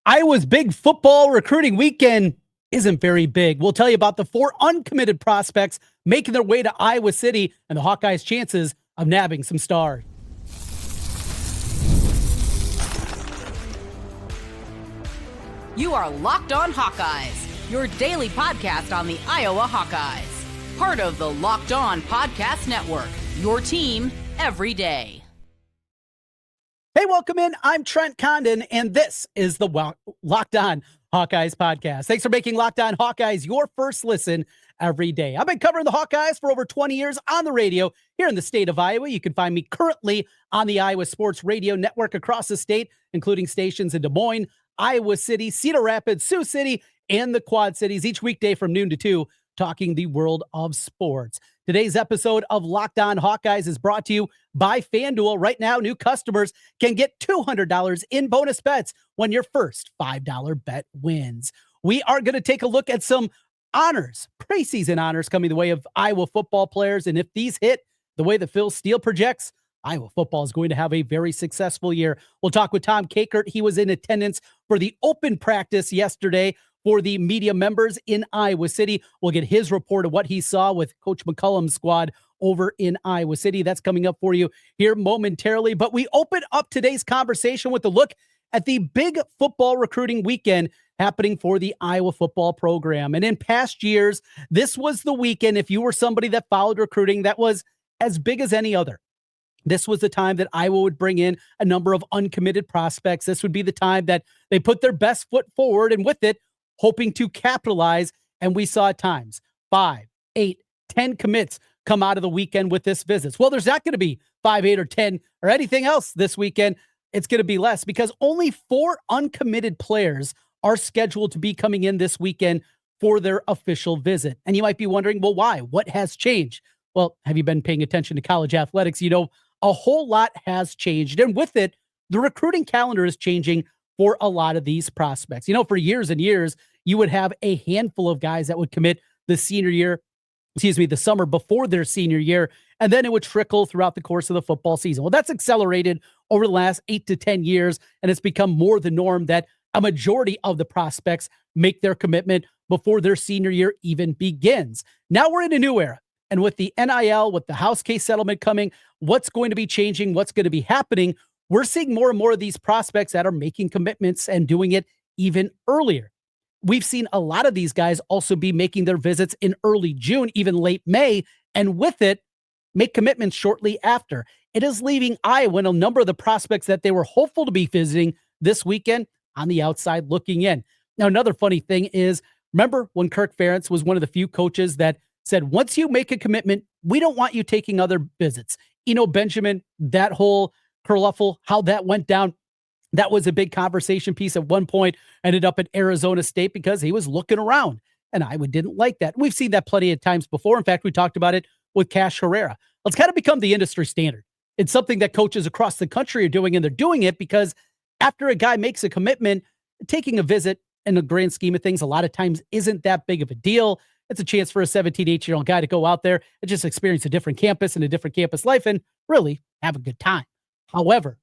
Iowa's big football recruiting weekend isn't very big. We'll tell you about the 4 uncommitted prospects making their way to Iowa City and the Hawkeyes' chances of nabbing some stars. You are Locked On Hawkeyes, your daily podcast on the Iowa Hawkeyes. Part of the Locked On Podcast Network, your team every day. Hey, welcome in. I'm Trent Condon, and this is the Locked On Hawkeyes podcast. Thanks for making Locked On Hawkeyes your first listen every day. I've been covering the Hawkeyes for over 20 years on the radio here in the state of Iowa. You can find me currently on the Iowa Sports Radio Network across the state, including stations in Des Moines, Iowa City, Cedar Rapids, Sioux City, and the Quad Cities each weekday from noon to 2, talking the world of sports. Today's episode of Locked On Hawkeyes is brought to you by FanDuel. Right now, new customers can get $200 in bonus bets when your first $5 bet wins. We are going to take a look at some honors, preseason honors coming the way of Iowa football players. And if these hit the way that Phil Steele projects, Iowa football is going to have a very successful year. We'll talk with Tom Kaker. He was in attendance for the open practice yesterday for the media members in Iowa City. We'll get his report of what he saw with Coach McCollum's squad over in Iowa City. That's coming up for you here momentarily. But we open up today's conversation with a look at the big football recruiting weekend happening for the Iowa football program. And in past years, this was the weekend, if you were somebody that followed recruiting, that was as big as any other. This was the time that Iowa would bring in a number of uncommitted prospects. This would be the time that they put their best foot forward, and with it, hoping to capitalize. And we saw at times 5, 8, 10 commits come out of the weekend with this visit. Well, there's not going to be 5, 8, or 10 or anything else this weekend. It's going to be less because only 4 uncommitted players are scheduled to be coming in this weekend for their official visit. And you might be wondering, well, why? What has changed? Well, have you been paying attention to college athletics? You know, a whole lot has changed. And with it, the recruiting calendar is changing for a lot of these prospects. You know, for years and years, you would have a handful of guys that would commit the summer before their senior year, and then it would trickle throughout the course of the football season. Well, that's accelerated over the last 8 to 10 years, and it's become more the norm that a majority of the prospects make their commitment before their senior year even begins. Now we're in a new era, and with the NIL, with the Hawkeyes settlement coming, what's going to be changing, what's going to be happening, we're seeing more and more of these prospects that are making commitments and doing it even earlier. We've seen a lot of these guys also be making their visits in early June, even late May, and with it, make commitments shortly after. It is leaving Iowa and a number of the prospects that they were hopeful to be visiting this weekend on the outside looking in. Now, another funny thing is, remember when Kirk Ferentz was one of the few coaches that said, once you make a commitment, we don't want you taking other visits. Benjamin, that whole kerfuffle, how that went down, that was a big conversation piece at one point, ended up at Arizona State because he was looking around, and Iowa didn't like that. We've seen that plenty of times before. In fact, we talked about it with Cash Herrera. It's kind of become the industry standard. It's something that coaches across the country are doing, and they're doing it because after a guy makes a commitment, taking a visit in the grand scheme of things, a lot of times isn't that big of a deal. It's a chance for a 17, 18-year-old guy to go out there and just experience a different campus and a different campus life and really have a good time. However,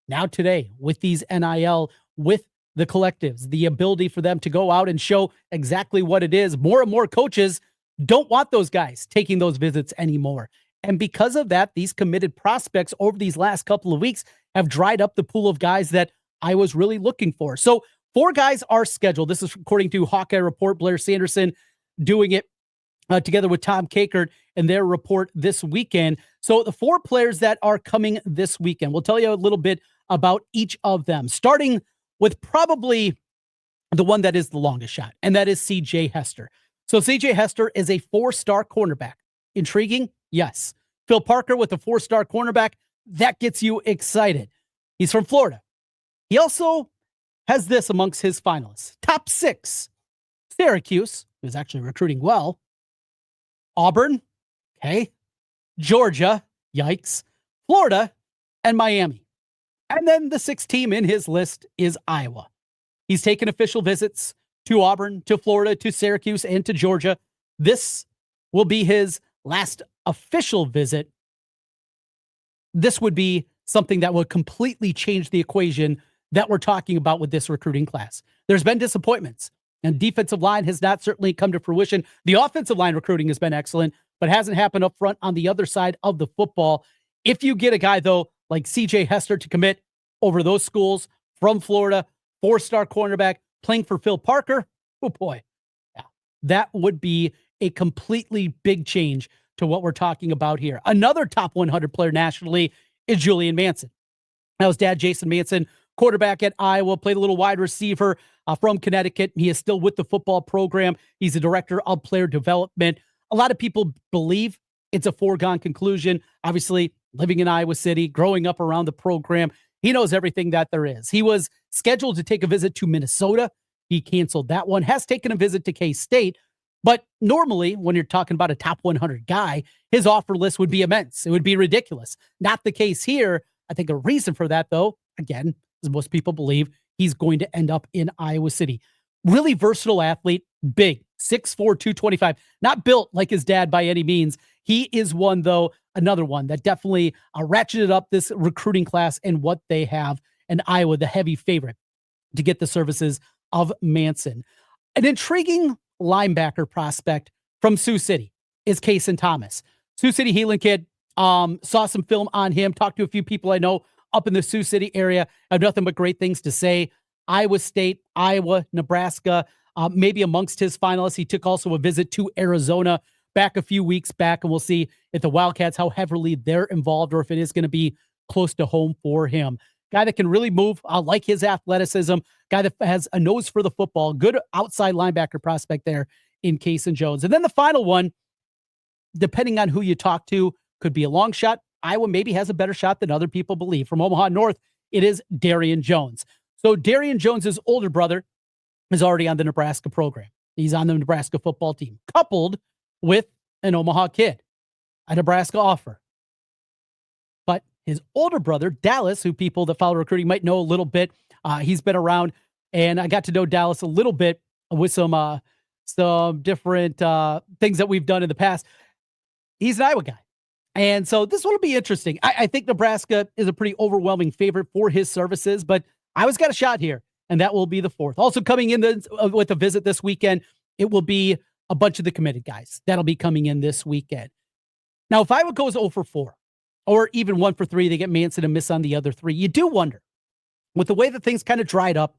now today, with these NIL, with the collectives, the ability for them to go out and show exactly what it is, more and more coaches don't want those guys taking those visits anymore. And because of that, these committed prospects over these last couple of weeks have dried up the pool of guys that I was really looking for. So 4 guys are scheduled. This is according to Hawkeye Report, Blair Sanderson doing it together with Tom Kaker and their report this weekend. So the 4 players that are coming this weekend, we'll tell you a little bit about each of them, starting with probably the one that is the longest shot, and that is C.J. Hester. So C.J. Hester is a 4-star cornerback. Intriguing? Yes. Phil Parker with a 4-star cornerback, that gets you excited. He's from Florida. He also has this amongst his finalists. Top 6, Syracuse, who's actually recruiting well, Auburn, okay, Georgia, yikes, Florida, and Miami. And then the 6th team in his list is Iowa. He's taken official visits to Auburn, to Florida, to Syracuse, and to Georgia. This will be his last official visit. This would be something that would completely change the equation that we're talking about with this recruiting class. There's been disappointments, and defensive line has not certainly come to fruition. The offensive line recruiting has been excellent, but hasn't happened up front on the other side of the football. If you get a guy, though, like C.J. Hester to commit over those schools from Florida, 4-star cornerback, playing for Phil Parker, oh boy, yeah, that would be a completely big change to what we're talking about here. Another top 100 player nationally is Julian Manson. That was dad, Jason Manson, quarterback at Iowa, played a little wide receiver from Connecticut. He is still with the football program. He's the director of player development. A lot of people believe it's a foregone conclusion. Obviously, living in Iowa City, growing up around the program, he knows everything that there is. He was scheduled to take a visit to Minnesota. He canceled that one, has taken a visit to K-State. But normally, when you're talking about a top 100 guy, his offer list would be immense. It would be ridiculous. Not the case here. I think a reason for that, though, again, as most people believe, he's going to end up in Iowa City. Really versatile athlete, big, 6'4", 225, not built like his dad by any means. He is one, though, another one that definitely ratcheted up this recruiting class and what they have, and Iowa, the heavy favorite to get the services of Manson. An intriguing linebacker prospect from Sioux City is Kason Thomas. Sioux City Heelan kid, saw some film on him, talked to a few people I know up in the Sioux City area. I have nothing but great things to say. Iowa State, Iowa, Nebraska, maybe amongst his finalists. He took also a visit to Arizona back a few weeks back, and we'll see if the Wildcats, how heavily they're involved or if it is going to be close to home for him. Guy that can really move, like his athleticism, guy that has a nose for the football, good outside linebacker prospect there in Kason Jones. And then the final one, depending on who you talk to, could be a long shot. Iowa maybe has a better shot than other people believe. From Omaha North, it is Darian Jones. So Darian Jones's older brother is already on the Nebraska program. He's on the Nebraska football team, coupled with an Omaha kid, a Nebraska offer. But his older brother, Dallas, who people that follow recruiting might know a little bit, he's been around, and I got to know Dallas a little bit with some different things that we've done in the past. He's an Iowa guy. And so this one will be interesting. I think Nebraska is a pretty overwhelming favorite for his services, but Iowa's got a shot here, and that will be the fourth. Also coming in with a visit this weekend, it will be a bunch of the committed guys that'll be coming in this weekend. Now, if Iowa goes 0 for 4, or even 1 for 3, they get Manson and miss on the other 3, you do wonder, with the way that things kind of dried up,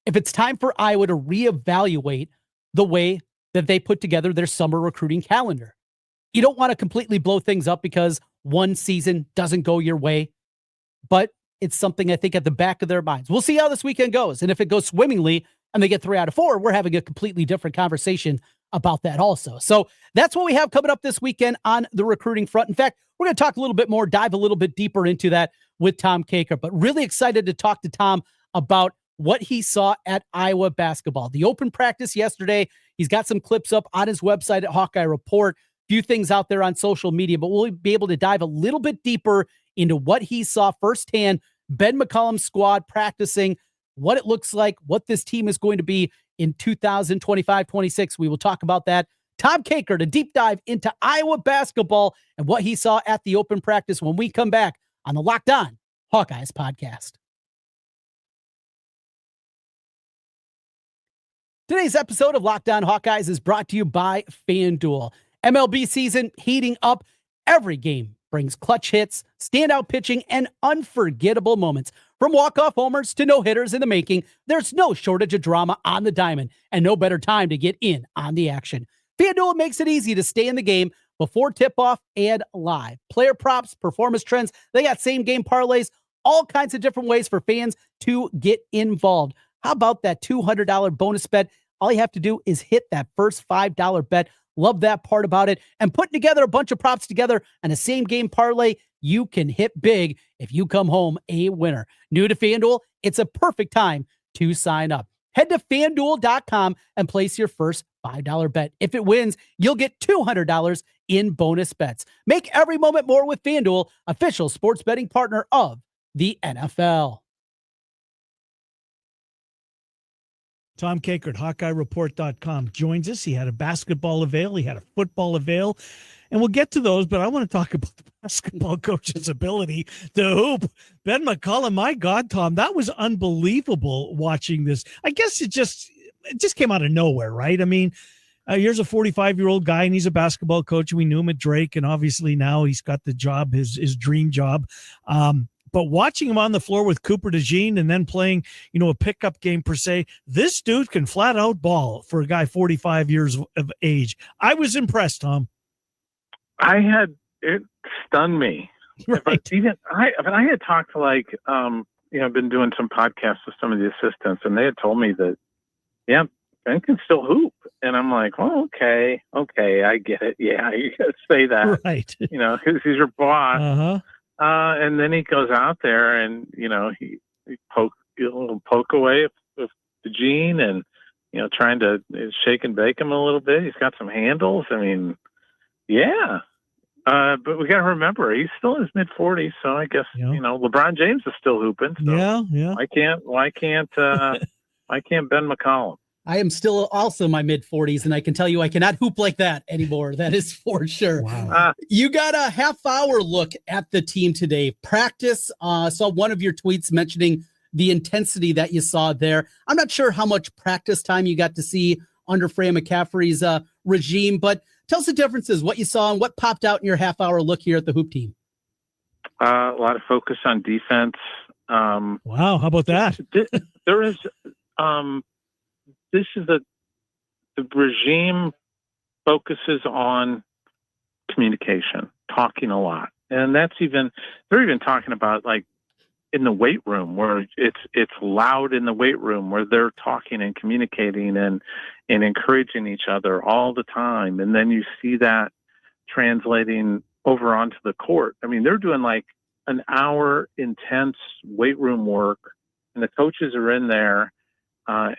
if it's time for Iowa to reevaluate the way that they put together their summer recruiting calendar. You don't want to completely blow things up because one season doesn't go your way, but it's something I think at the back of their minds. We'll see how this weekend goes. And if it goes swimmingly and they get 3 out of 4, we're having a completely different conversation about that also. So that's what we have coming up this weekend on the recruiting front. In fact, we're going to talk a little bit more, dive a little bit deeper into that with Tom Kaker, but really excited to talk to Tom about what he saw at Iowa basketball. The open practice yesterday, he's got some clips up on his website at Hawkeye Report, few things out there on social media, but we'll be able to dive a little bit deeper into what he saw firsthand, Ben McCollum's squad practicing, what it looks like, what this team is going to be in 2025-26. We will talk about that. Tom Kaker to deep dive into Iowa basketball and what he saw at the open practice when we come back on the Locked On Hawkeyes podcast. Today's episode of Locked On Hawkeyes is brought to you by FanDuel. MLB season heating up. Every game brings clutch hits, standout pitching, and unforgettable moments. From walk-off homers to no-hitters in the making, there's no shortage of drama on the diamond, and no better time to get in on the action. FanDuel makes it easy to stay in the game before tip-off and live. Player props, performance trends, they got same-game parlays, all kinds of different ways for fans to get involved. How about that $200 bonus bet? All you have to do is hit that first $5 bet. Love that part about it. And putting together a bunch of props together and a same-game parlay, you can hit big if you come home a winner. New to FanDuel, it's a perfect time to sign up. Head to FanDuel.com and place your first $5 bet. If it wins, you'll get $200 in bonus bets. Make every moment more with FanDuel, official sports betting partner of the NFL. Tom Kaker at HawkeyeReport.com joins us. He had a basketball avail. He had a football avail. and we'll get to those, but I want to talk about the basketball coach's ability to hoop. Ben McCollum, my God, Tom, that was unbelievable watching this. I guess it just came out of nowhere, right? I mean, here's a 45-year-old guy, and he's a basketball coach. We knew him at Drake, and obviously now he's got the job, his dream job. But watching him on the floor with Cooper DeJean and then playing, a pickup game per se, this dude can flat out ball for a guy 45 years of age. I was impressed, Tom. It stunned me. Right. I had talked to I've been doing some podcasts with some of the assistants, and they had told me that, yeah, Ben can still hoop. And I'm like, oh, okay, I get it. Yeah, you gotta say that. Right. Because he's your boss. Uh-huh. And then he goes out there and, he poke away with the gene and, trying to shake and bake him a little bit. He's got some handles. I mean, yeah. But we got to remember, he's still in his mid-40s. So I guess, LeBron James is still hooping. So yeah. Why can't Ben McCollum? I am still also in my mid-40s, and I can tell you I cannot hoop like that anymore. That is for sure. Wow. You got a half-hour look at the team today. Practice, saw one of your tweets mentioning the intensity that you saw there. I'm not sure how much practice time you got to see under Fran McCaffrey's regime, but tell us the differences, what you saw and what popped out in your half-hour look here at the hoop team. A lot of focus on defense. Wow, how about that? There is... the regime focuses on communication, talking a lot. And they're even talking about in the weight room where it's loud in the weight room where they're talking and communicating and encouraging each other all the time. And then you see that translating over onto the court. I mean, they're doing an hour intense weight room work, and the coaches are in there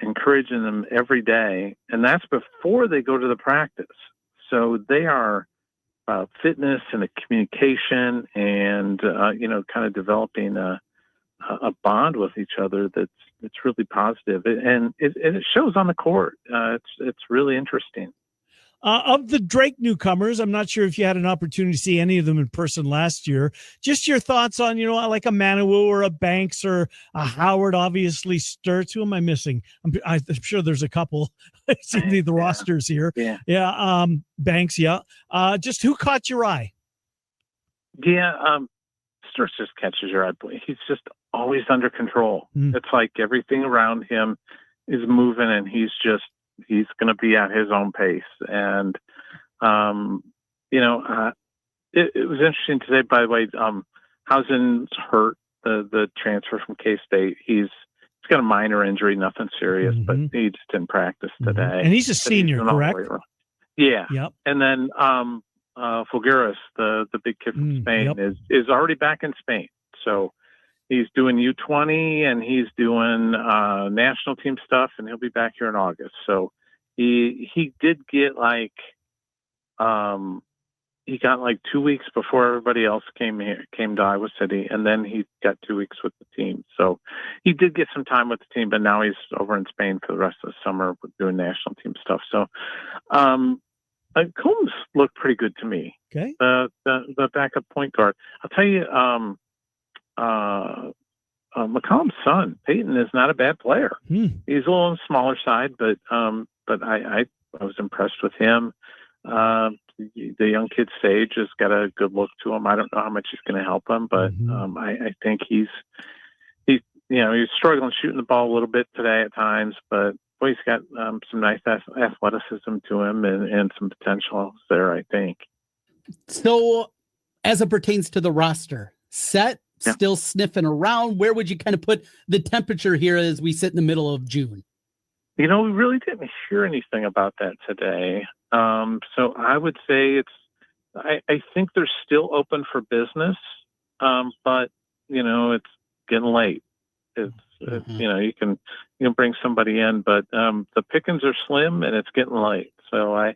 encouraging them every day. And that's before they go to the practice. So they are fitness and the communication and, kind of developing a bond with each other that's really positive. And it shows on the court. It's really interesting. Of the Drake newcomers, I'm not sure if you had an opportunity to see any of them in person last year. Just your thoughts on, like a Manawu or a Banks or a Howard, obviously Sturts. Who am I missing? I'm sure there's a couple. I see the rosters here. Yeah. Banks. Yeah. Just who caught your eye? Yeah. Sturts just catches your eye. He's just always under control. It's like everything around him is moving, and he's going to be at his own pace. And, it was interesting today, by the way, Housen's hurt, the transfer from K-State. He's got a minor injury, nothing serious, but he just didn't practice today. And he's a senior, correct? Yeah. Yep. And then Fulgueras, the big kid from Spain, is already back in Spain. So he's doing U20 and he's doing national team stuff, and he'll be back here in August. So he did get he got 2 weeks before everybody else came to Iowa City, and then he got 2 weeks with the team. So he did get some time with the team, but now he's over in Spain for the rest of the summer doing national team stuff. So Combs looked pretty good to me. Okay. The backup point guard. I'll tell you, McCollum's son, Peyton, is not a bad player. He's a little on the smaller side, but I was impressed with him. The young kid Sage has got a good look to him. I don't know how much he's going to help him, but I think he's struggling shooting the ball a little bit today at times, but boy, he's got some nice athleticism to him and some potential there, I think. So as it pertains to the roster, still sniffing around, where would you kind of put the temperature here as we sit in the middle of June? We really didn't hear anything about that today. So I would say I think they're still open for business, but it's getting late. It's you can bring somebody in, but the pickings are slim and it's getting late. So I'm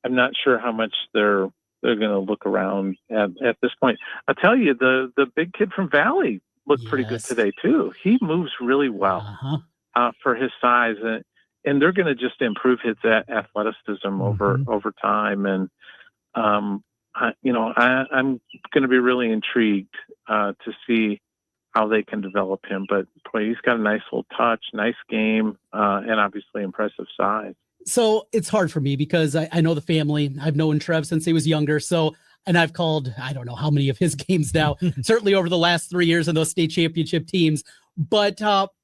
not sure how much they're going to look around at this point. I'll tell you, the big kid from Valley looked pretty good today too. He moves really well for his size, and they're going to just improve his athleticism over time. And I'm going to be really intrigued to see how they can develop him. But boy, he's got a nice little touch, nice game, and obviously impressive size. So it's hard for me because I know the family. I've known Trev since he was younger. And I've called, I don't know how many of his games now, certainly over the last 3 years in those state championship teams. But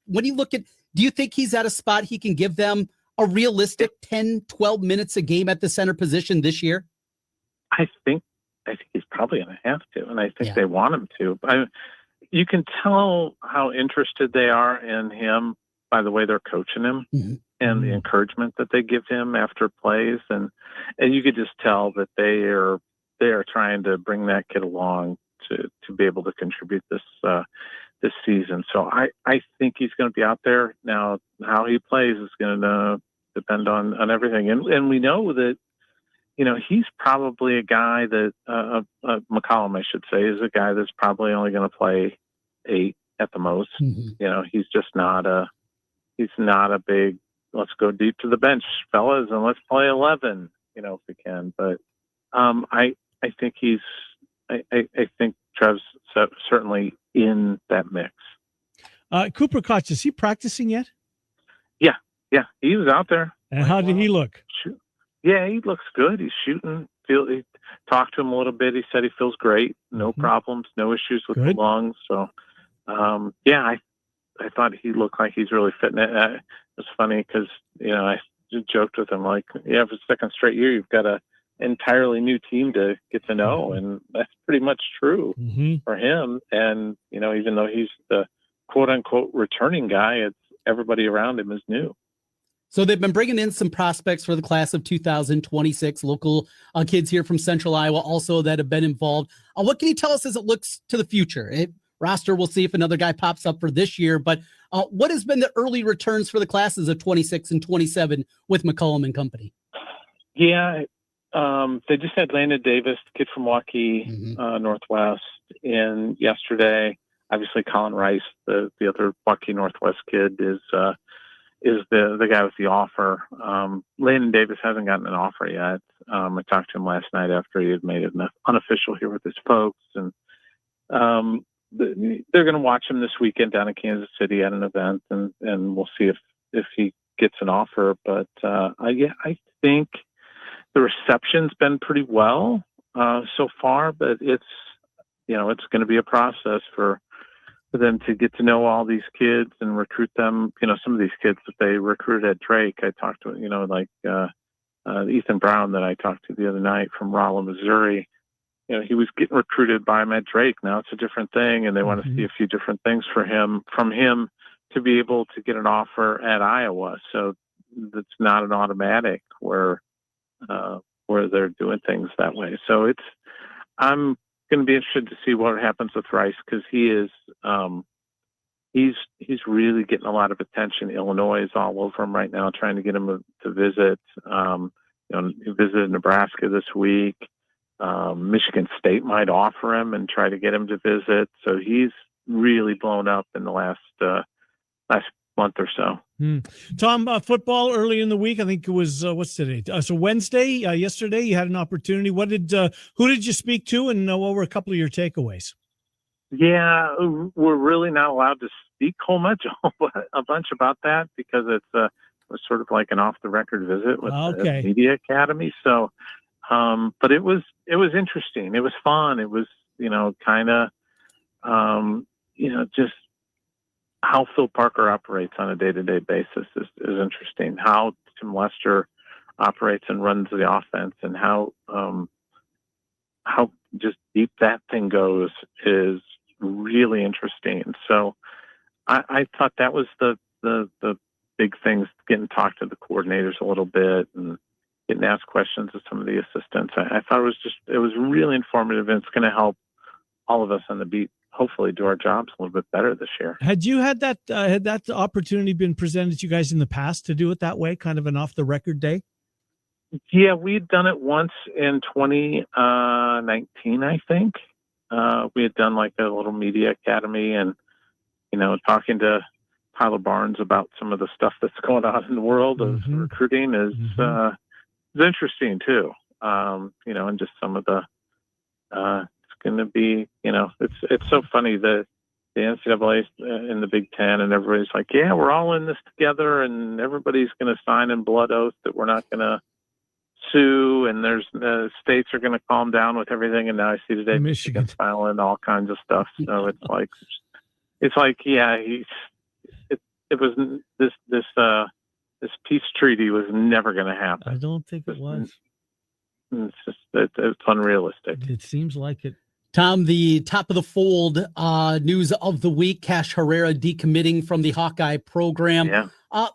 when you look at, do you think he's at a spot he can give them a realistic 10, 12 minutes a game at the center position this year? I think he's probably going to have to, and I think they want him to. You can tell how interested they are in him by the way they're coaching him and the encouragement that they give him after plays, and you could just tell that they are trying to bring that kid along to be able to contribute this season. So I think he's going to be out there. Now, how he plays is going to depend on everything, and we know that. He's probably a guy that McCollum, I should say, is a guy that's probably only going to play 8 at the most. He's just not a big, let's go deep to the bench, fellas, and let's play 11, if we can. But I think I think Trev's certainly in that mix. Cooper Koch, is he practicing yet? Yeah, he was out there. And how did he look? Yeah, he looks good. He's shooting. He talked to him a little bit. He said he feels great. No problems, no issues with the lungs. So, I thought he looked like he's really fitting it. It's funny because, I joked with him like, for the second straight year, you've got an entirely new team to get to know. And that's pretty much true for him. And, even though he's the quote unquote returning guy, it's everybody around him is new. So they've been bringing in some prospects for the class of 2026, local kids here from Central Iowa also that have been involved. What can you tell us as it looks to the future? Roster, we'll see if another guy pops up for this year, but what has been the early returns for the classes of 26 and 27 with McCollum and company? Yeah, they just had Landon Davis, kid from Hawkeyes, Northwest, in yesterday. Obviously, Colin Rice, the other Hawkeyes Northwest kid, is the guy with the offer. Landon Davis hasn't gotten an offer yet. I talked to him last night after he had made it unofficial here with his folks, and they're going to watch him this weekend down in Kansas City at an event, and we'll see if he gets an offer. But I think the reception's been pretty well so far, but it's going to be a process for them to get to know all these kids and recruit them. Some of these kids that they recruited at Drake, I talked to, like Ethan Brown that I talked to the other night from Rolla, Missouri. He was getting recruited by him at Drake. Now it's a different thing, and they want to see a few different things from him to be able to get an offer at Iowa. So it's not an automatic where they're doing things that way. So I'm going to be interested to see what happens with Rice, because he is he's really getting a lot of attention. Illinois is all over him right now, trying to get him to visit. He visited Nebraska this week. Michigan State might offer him and try to get him to visit. So he's really blown up in the last month or so. Tom, football early in the week. I think it was what's today? So Wednesday. Yesterday, you had an opportunity. Who did you speak to, and what were a couple of your takeaways? Yeah, we're really not allowed to speak a bunch about that because it was sort of like an off the record visit with the Media Academy. So, but it was interesting. It was fun. It was kind of just how Phil Parker operates on a day-to-day basis is interesting. How Tim Lester operates and runs the offense, and how just deep that thing goes is really interesting. So I thought that was the big things, getting to talk to the coordinators a little bit and getting asked questions of some of the assistants. I thought it was really informative, and it's going to help all of us on the beat hopefully do our jobs a little bit better this year. Had that opportunity been presented to you guys in the past to do it that way, kind of an off the record day? Yeah, we'd done it once in 2019, I think. We had done like a little media academy, and talking to Tyler Barnes about some of the stuff that's going on in the world of recruiting is interesting too. And just some of the It's going to be, it's so funny that the NCAA in the Big Ten and everybody's like, yeah, we're all in this together, and everybody's going to sign in blood oath that we're not going to sue, and there's states are going to calm down with everything. And now I see today Michigan's filing all kinds of stuff. So it's like, yeah, it was this peace treaty was never going to happen. I don't think it was. It's just it's unrealistic. It seems like it. Tom, the top of the fold news of the week: Cash Herrera decommitting from the Hawkeye program. Yeah.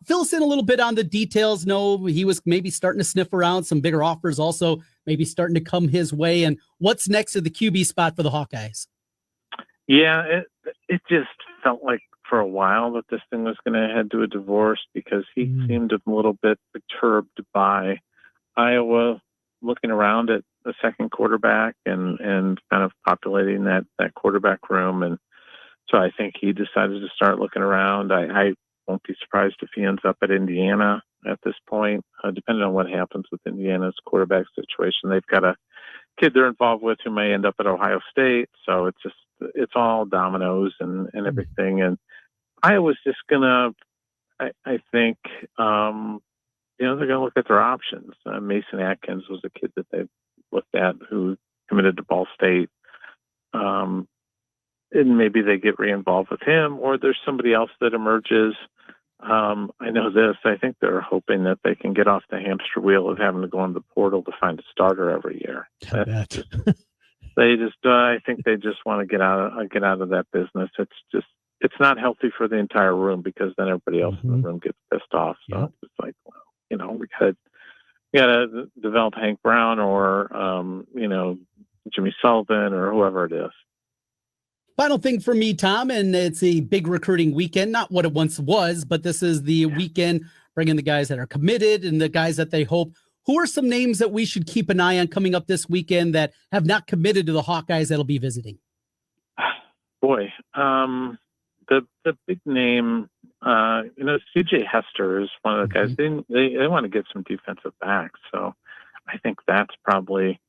Fill us in a little bit on the details. No, he was maybe starting to sniff around some bigger offers, also maybe starting to come his way. And what's next at the QB spot for the Hawkeyes? Yeah, it just felt like for a while that this thing was going to head to a divorce, because he seemed a little bit perturbed by Iowa looking around at the second quarterback and kind of populating that quarterback room. And so I think he decided to start looking around. I won't be surprised if he ends up at Indiana at this point, depending on what happens with Indiana's quarterback situation. They've got a kid they're involved with who may end up at Ohio State. So it's all dominoes and everything. And Iowa's just gonna, I think, they're going to look at their options. Mason Atkins was a kid that they looked at who committed to Ball State. And maybe they get re-involved with him, or there's somebody else that emerges. I know this. I think they're hoping that they can get off the hamster wheel of having to go in the portal to find a starter every year. I think they just want to get out of that business. It's not healthy for the entire room, because then everybody else in the room gets pissed off. So it's like, well, we got to develop Hank Brown or, Jimmy Sullivan or whoever it is. Final thing for me, Tom, and it's a big recruiting weekend, not what it once was, but this is the weekend bringing the guys that are committed and the guys that they hope. Who are some names that we should keep an eye on coming up this weekend that have not committed to the Hawkeyes that'll be visiting? Boy, the big name, CJ Hester is one of the guys. They want to get some defensive backs, so I think that's probably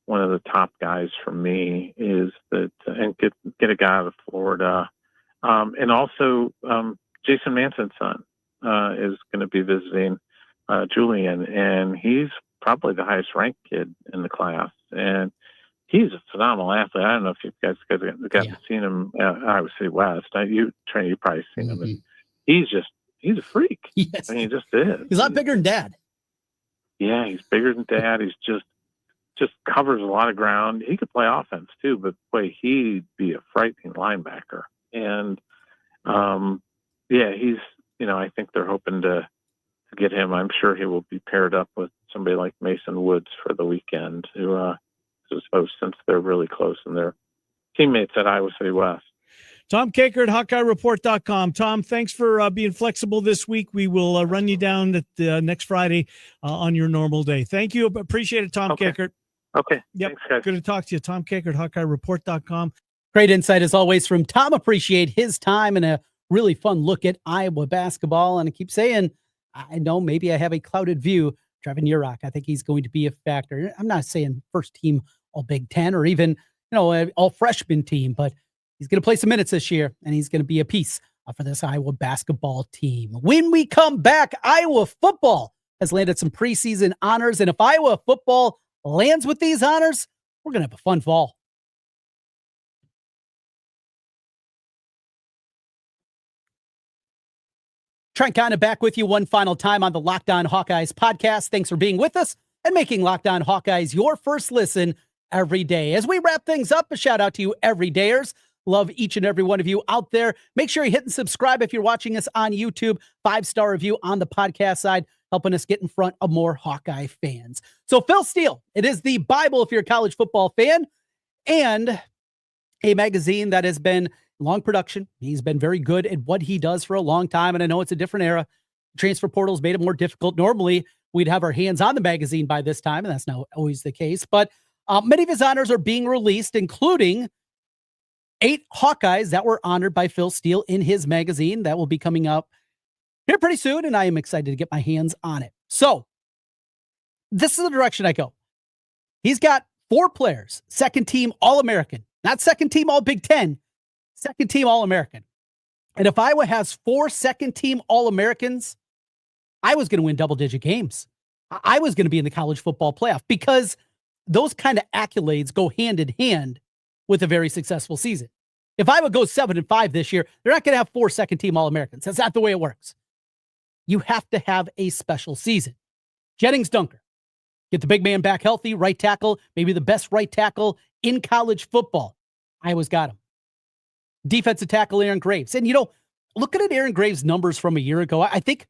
one of the top guys for me. Is that and get a guy out of Florida, and also Jason Manson's son is going to be visiting Julian, and he's probably the highest ranked kid in the class, and he's a phenomenal athlete. I don't know if you guys got to see him at Iowa City West. You've probably seen him. And he's a freak. Yes. I mean, he just is. He's a lot bigger than Dad. Yeah, he's bigger than Dad. He's just covers a lot of ground. He could play offense too, but boy, he'd be a frightening linebacker. And he's I think they're hoping to get him. I'm sure he will be paired up with somebody like Mason Woods for the weekend, who since they're really close and they're teammates at Iowa City West. Tom Kaker at HawkeyeReport.com. Tom, thanks for being flexible this week. We will run you down at next Friday on your normal day. Thank you. Appreciate it, Tom Kaker. Okay. Yep. Thanks, guys. Good to talk to you. Tom Kaker at HawkeyeReport.com. Great insight as always from Tom. Appreciate his time and a really fun look at Iowa basketball. And I keep saying, I know maybe I have a clouded view. Trevin Urach, I think he's going to be a factor. I'm not saying first team all Big Ten or even, all freshman team, but he's going to play some minutes this year, and he's going to be a piece for this Iowa basketball team. When we come back, Iowa football has landed some preseason honors, and if Iowa football lands with these honors, we're going to have a fun fall. Trent Condon back with you one final time on the Locked On Hawkeyes podcast. Thanks for being with us and making Locked On Hawkeyes your first listen every day. As we wrap things up, a shout out to you everydayers. Love each and every one of you out there. Make sure you hit and subscribe if you're watching us on YouTube. 5-star review on the podcast side, helping us get in front of more Hawkeye fans. So Phil Steele, it is the Bible if you're a college football fan, and a magazine that has been long production. He's been very good at what he does for a long time, and I know it's a different era. Transfer portals made it more difficult. Normally, we'd have our hands on the magazine by this time, and that's not always the case. But many of his honors are being released, including 8 Hawkeyes that were honored by Phil Steele in his magazine. That will be coming up here pretty soon, and I am excited to get my hands on it. So this is the direction I go. He's got 4 players, second team All-American, not second team All Big Ten, second team All-American. And if Iowa has 4 second team All-Americans, I was going to win double-digit games. I was going to be in the college football playoff because those kind of accolades go hand in hand with a very successful season. If Iowa goes 7-5 this year, they're not going to have 4 second team All-Americans. That's not the way it works. You have to have a special season. Jennings Dunker, get the big man back healthy, right tackle, maybe the best right tackle in college football. Iowa's got him. Defensive tackle Aaron Graves. And, looking at Aaron Graves' numbers from a year ago, I think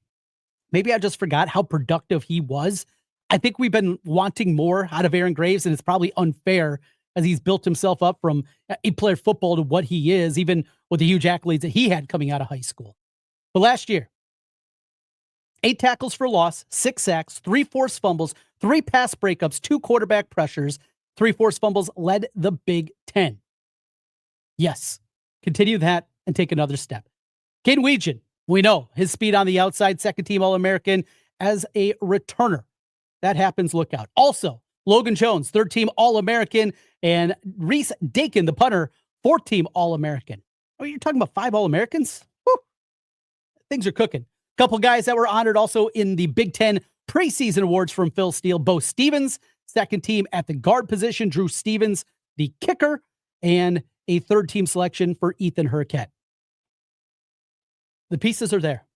maybe I just forgot how productive he was. I think we've been wanting more out of Aaron Graves, and it's probably unfair as he's built himself up from a player football to what he is, even with the huge accolades that he had coming out of high school. But last year, 8 tackles for loss, 6 sacks, 3 forced fumbles, 3 pass breakups, 2 quarterback pressures, 3 forced fumbles, led the Big Ten. Yes, continue that and take another step. Caden Weegan, we know his speed on the outside, second team All-American as a returner. That happens, look out. Also, Logan Jones, third team All-American, and Reese Dakin, the punter, fourth team All-American. Oh, you're talking about 5 All-Americans? Whew. Things are cooking. Couple guys that were honored also in the Big Ten preseason awards from Phil Steele. Bo Stevens, second team at the guard position. Drew Stevens, the kicker, and a third team selection for Ethan Hurkett. The pieces are there.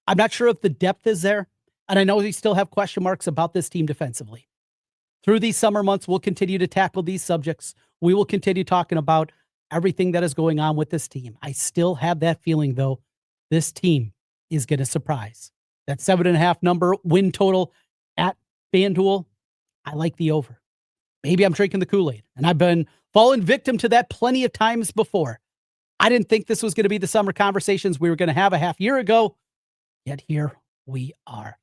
I'm not sure if the depth is there, and I know we still have question marks about this team defensively. Through these summer months, we'll continue to tackle these subjects. We will continue talking about everything that is going on with this team. I still have that feeling, though, this team is going to surprise. That 7.5 number win total at FanDuel, I like the over. Maybe I'm drinking the Kool-Aid, and I've been fallen victim to that plenty of times before. I didn't think this was going to be the summer conversations we were going to have a half year ago, yet here we are.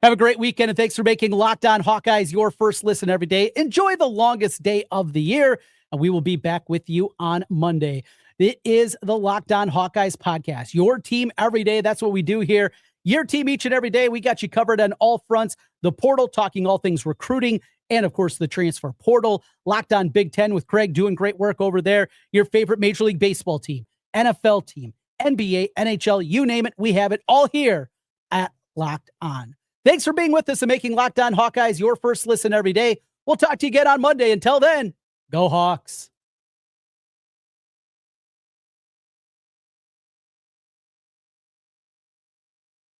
Have a great weekend, and thanks for making Locked On Hawkeyes your first listen every day. Enjoy the longest day of the year, and we will be back with you on Monday. It is the Locked On Hawkeyes podcast. Your team every day. That's what we do here. Your team each and every day. We got you covered on all fronts. The portal, talking all things recruiting, and of course the transfer portal. Locked On Big Ten with Craig doing great work over there. Your favorite Major League Baseball team, NFL team, NBA, NHL, you name it. We have it all here at Locked On. Thanks for being with us and making Locked On Hawkeyes your first listen every day. We'll talk to you again on Monday. Until then, go Hawks.